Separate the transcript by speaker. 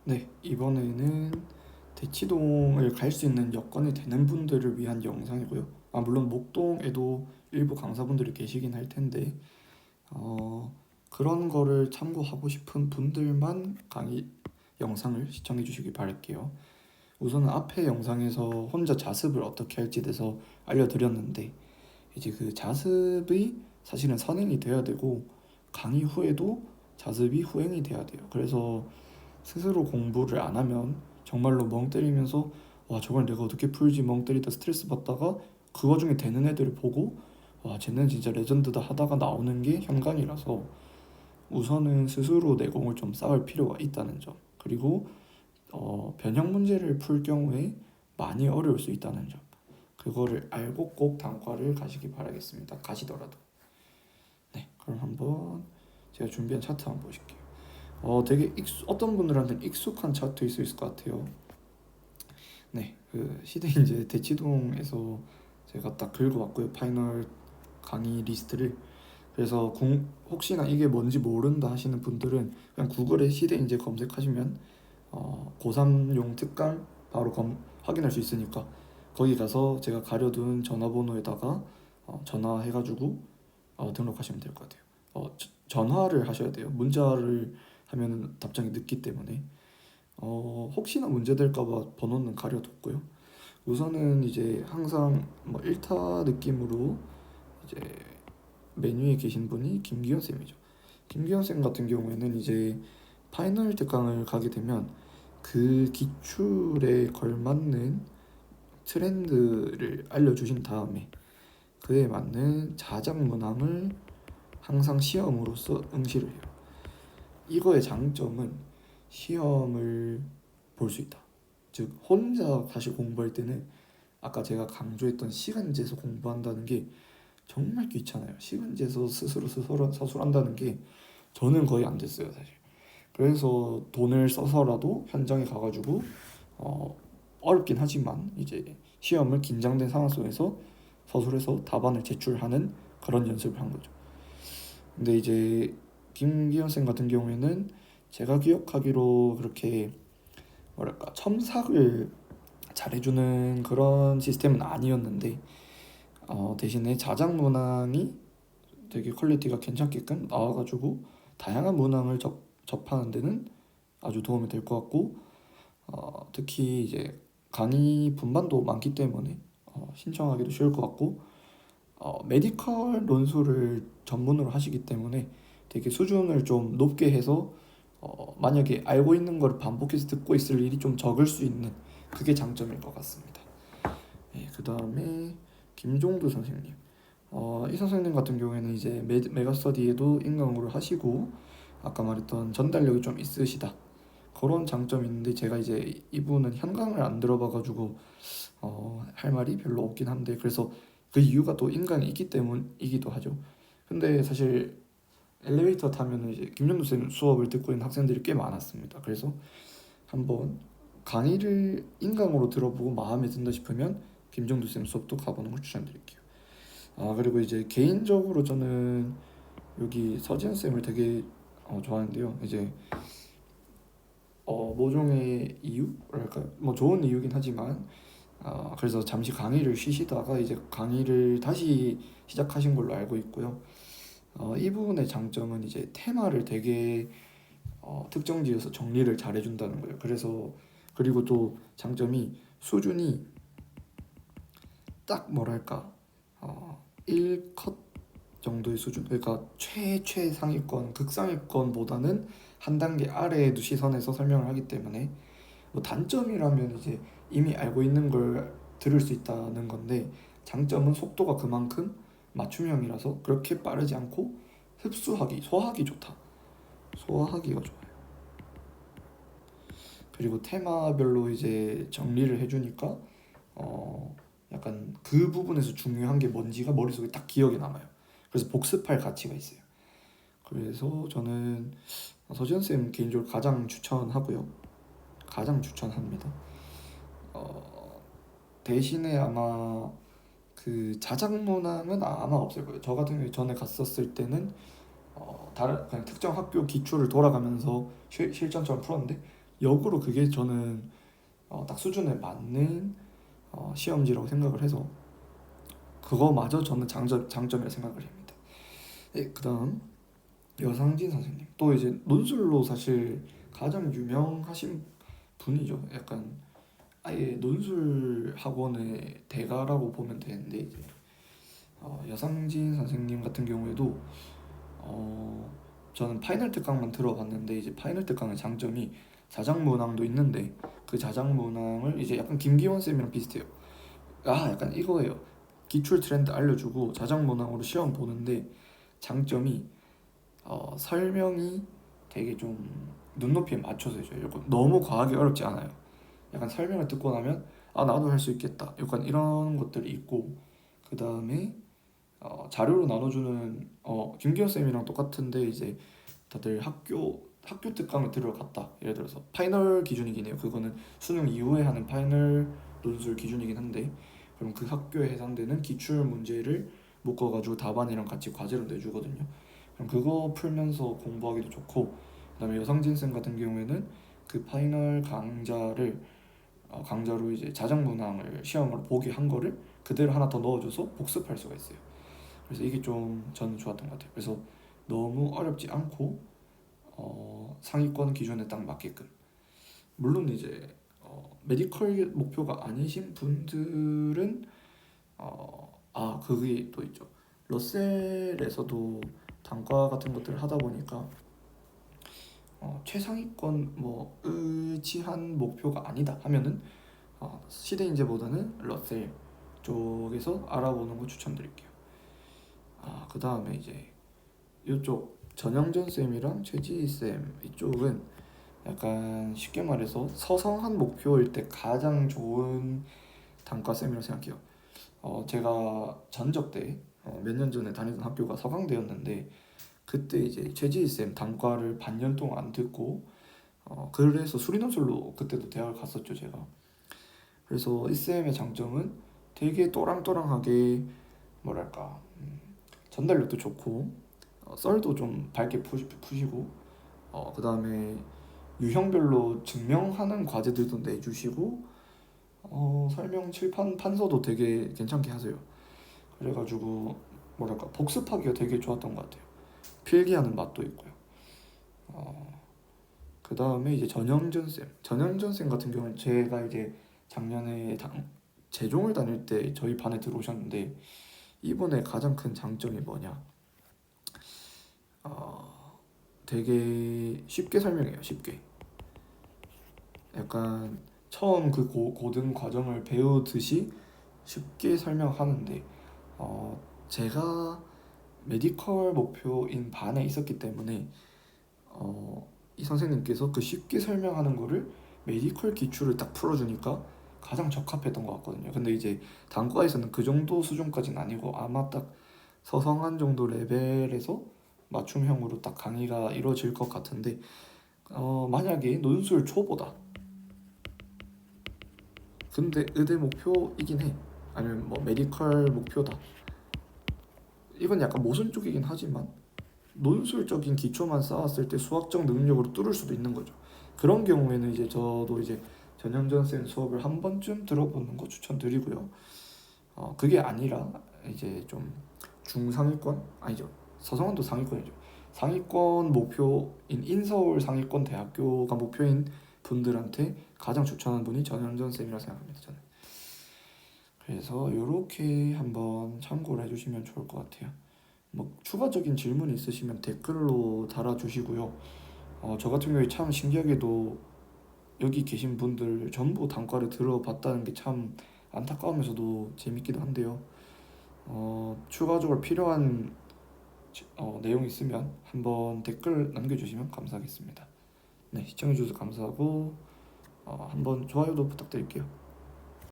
Speaker 1: 네, 이번에는 대치동을 갈 수 있는 여건이 되는 분들을 위한 영상이고요. 물론 목동에도 일부 강사분들이 계시긴 할 텐데, 그런 거를 참고하고 싶은 분들만 강의 영상을 시청해 주시기 바랄게요. 우선은 앞에 영상에서 혼자 자습을 어떻게 할지에 대해서 알려드렸는데, 이제 그 자습이 사실은 선행이 돼야 되고, 강의 후에도 자습이 후행이 돼야 돼요. 그래서 스스로 공부를 안 하면 정말로 멍 때리면서 와 저걸 내가 어떻게 풀지 멍 때리다 스트레스 받다가 그 와중에 되는 애들을 보고 와 쟤는 진짜 레전드다 하다가 나오는 게 현강이라서 우선은 스스로 내공을 좀 쌓을 필요가 있다는 점, 그리고 변형 문제를 풀 경우에 많이 어려울 수 있다는 점, 그거를 알고 꼭 단과를 가시기 바라겠습니다. 가시더라도. 네, 그럼 한번 제가 준비한 차트 한번 보실게요. 되게 어떤 분들한테는 익숙한 차트일 수 있을 것 같아요. 네, 그 시대 이제 대치동에서 제가 딱 긁어왔고요. 파이널 강의 리스트를. 그래서 혹시나 이게 뭔지 모른다 하시는 분들은 그냥 구글에 시대 이제 검색하시면 고3용 특강 바로 확인할 수 있으니까 거기 가서 제가 가려둔 전화번호에다가 전화해가지고 등록하시면 될 것 같아요. 전화를 하셔야 돼요. 문자를 하면 답장이 늦기 때문에. 혹시나 문제될까봐 번호는 가려뒀고요. 우선은 이제 항상 뭐 1타 느낌으로 이제 메뉴에 계신 분이 김기현 쌤이죠. 김기현 쌤 같은 경우에는 이제 파이널 특강을 가게 되면 그 기출에 걸맞는 트렌드를 알려주신 다음에 그에 맞는 자작 문항을 항상 시험으로서 응시를 해요. 이거의 장점은 시험을 볼 수 있다. 즉 혼자 사실 공부할 때는 아까 제가 강조했던 시간제에서 공부한다는 게 정말 귀찮아요. 시간제에서 스스로 서술한다는 게 저는 거의 안 됐어요, 사실. 그래서 돈을 써서라도 현장에 가가지고 어, 어렵긴 하지만 이제 시험을 긴장된 상황 속에서 서술해서 답안을 제출하는 그런 연습을 한 거죠. 근데 이제 김기현 쌤 같은 경우에는 제가 기억하기로 그렇게 뭐랄까 첨삭을 잘해주는 그런 시스템은 아니었는데 대신에 자작 문항이 되게 퀄리티가 괜찮게끔 나와가지고 다양한 문항을 접하는 데는 아주 도움이 될 것 같고 특히 이제 강의 분반도 많기 때문에 신청하기도 쉬울 것 같고 메디컬 논술을 전문으로 하시기 때문에 되게 수준을 좀 높게 해서 만약에 알고 있는 걸 반복해서 듣고 있을 일이 좀 적을 수 있는 그게 장점일 것 같습니다. 네, 그 다음에 김종두 선생님. 이 선생님 같은 경우에는 이제 메가스터디에도 인강으로 하시고 아까 말했던 전달력이 좀 있으시다. 그런 장점이 있는데 제가 이제 이분은 현강을 안 들어봐가지고 할 말이 별로 없긴 한데 그래서 그 이유가 또 인강이 있기 때문이기도 하죠. 근데 사실 엘리베이터 타면은 이제 김정도 쌤 수업을 듣고 있는 학생들이 꽤 많았습니다. 그래서 한번 강의를 인강으로 들어보고 마음에 든다 싶으면 김정도 쌤 수업도 가보는 걸 추천드릴게요. 그리고 이제 개인적으로 저는 여기 서지현 쌤을 되게 좋아하는데요. 이제 모종의 이유랄까 뭐 좋은 이유긴 하지만 그래서 잠시 강의를 쉬시다가 이제 강의를 다시 시작하신 걸로 알고 있고요. 이 부분의 장점은 이제 테마를 되게 특정 지어서 정리를 잘 해준다는 거예요. 그래서 그리고 또 장점이 수준이 딱 뭐랄까 1컷 정도의 수준, 그러니까 최상위권 극상위권보다는 한 단계 아래의 시선에서 설명을 하기 때문에 뭐 단점이라면 이제 이미 알고 있는 걸 들을 수 있다는 건데 장점은 속도가 그만큼 맞춤형이라서 그렇게 빠르지 않고 소화하기 좋다. 소화하기가 좋아요. 그리고 테마별로 이제 정리를 해주니까 약간 그 부분에서 중요한 게 뭔지가 머릿속에 딱 기억에 남아요. 그래서 복습할 가치가 있어요. 그래서 저는 서지현 쌤 개인적으로 가장 추천하고요. 가장 추천합니다. 대신에 아마 그 자작문항은 아마 없을 거예요. 저 같은 경우에 전에 갔었을 때는 다른 그냥 특정 학교 기출을 돌아가면서 실전처럼 풀었는데 역으로 그게 저는 딱 수준에 맞는 시험지라고 생각을 해서 그거마저 저는 장점이라 생각을 합니다. 네, 그다음 여상진 선생님 또 이제 논술로 사실 가장 유명하신 분이죠. 약간 아예 논술 학원의 대가라고 보면 되는데 이제 여상진 선생님 같은 경우에도 저는 파이널 특강만 들어봤는데 이제 파이널 특강의 장점이 자작문항도 있는데 그 자작문항을 이제 약간 김기원 쌤이랑 비슷해요. 약간 이거예요. 기출 트렌드 알려주고 자작문항으로 시험 보는데 장점이 설명이 되게 좀 눈높이에 맞춰서 해줘요. 너무 과하게 어렵지 않아요. 약간 설명을 듣고 나면 나도 할 수 있겠다. 약간 이런 것들이 있고 그 다음에 자료로 나눠주는 김기현 쌤이랑 똑같은데 이제 다들 학교 특강을 들어갔다. 예를 들어서 파이널 기준이긴 해요. 그거는 수능 이후에 하는 파이널 논술 기준이긴 한데 그럼 그 학교에 해당되는 기출 문제를 묶어가지고 답안이랑 같이 과제로 내주거든요. 그럼 그거 풀면서 공부하기도 좋고 그다음에 여상진 쌤 같은 경우에는 그 파이널 강좌로 이제 자작문항을 시험으로 보게 한 거를 그대로 하나 더 넣어줘서 복습할 수가 있어요. 그래서 이게 좀 저는 좋았던 것 같아요. 그래서 너무 어렵지 않고 상위권 기준에 딱 맞게끔. 물론 이제 메디컬 목표가 아니신 분들은 그게 또 있죠. 러셀에서도 단과 같은 것들을 하다 보니까 최상위권 뭐 의지한 목표가 아니다 하면은 시대인재보다는 러셀 쪽에서 알아보는 거 추천드릴게요. 그 다음에 이제 이쪽 전영전 쌤이랑 최지희 쌤 이쪽은 약간 쉽게 말해서 서성한 목표일 때 가장 좋은 단과 쌤이라고 생각해요. 제가 전적 때 몇 년 전에 다니던 학교가 서강대였는데 그때 이제 최지희 쌤 단과를 반년 동안 안 듣고 그래서 수리논술로 그때도 대학을 갔었죠 제가. 그래서 이 쌤의 장점은 되게 또랑또랑하게 뭐랄까 전달력도 좋고 썰도 좀 밝게 푸시고 그 다음에 유형별로 증명하는 과제들도 내주시고 설명 칠판 판서도 되게 괜찮게 하세요. 그래가지고 뭐랄까 복습하기가 되게 좋았던 것 같아요. 필기하는 맛도 있고요. 그 다음에 이제 전영전 쌤 같은 경우는 제가 이제 작년에 재종을 다닐 때 저희 반에 들어오셨는데 이번에 가장 큰 장점이 뭐냐? 되게 쉽게 설명해요. 쉽게. 약간 처음 그 고등 과정을 배우듯이 쉽게 설명하는데 제가 메디컬 목표인 반에 있었기 때문에 이 선생님께서 그 쉽게 설명하는 거를 메디컬 기출을 딱 풀어주니까 가장 적합했던 것 같거든요. 근데 이제 단과에서는 그 정도 수준까지는 아니고 아마 딱 서성한 정도 레벨에서 맞춤형으로 딱 강의가 이루어질 것 같은데 만약에 논술 초보다 근데 의대 목표이긴 해 아니면 뭐 메디컬 목표다 이건 약간 모순 쪽이긴 하지만 논술적인 기초만 쌓았을 때 수학적 능력으로 뚫을 수도 있는 거죠. 그런 경우에는 이제 저도 이제 전형전 쌤 수업을 한 번쯤 들어보는 거 추천드리고요. 그게 아니라 이제 좀 중상위권 아니죠. 서성원도 상위권이죠. 상위권 목표인 인서울 상위권 대학교가 목표인 분들한테 가장 추천하는 분이 전형전 쌤이라고 생각합니다. 저는. 그래서 이렇게 한번 참고를 해주시면 좋을 것 같아요. 뭐 추가적인 질문이 있으시면 댓글로 달아주시고요. 저 같은 경우에 참 신기하게도 여기 계신 분들 전부 단과를 들어봤다는 게 참 안타까우면서도 재밌기도 한데요. 추가적으로 필요한 내용 있으면 한번 댓글 남겨주시면 감사하겠습니다. 네, 시청해주셔서 감사하고 한번 좋아요도 부탁드릴게요.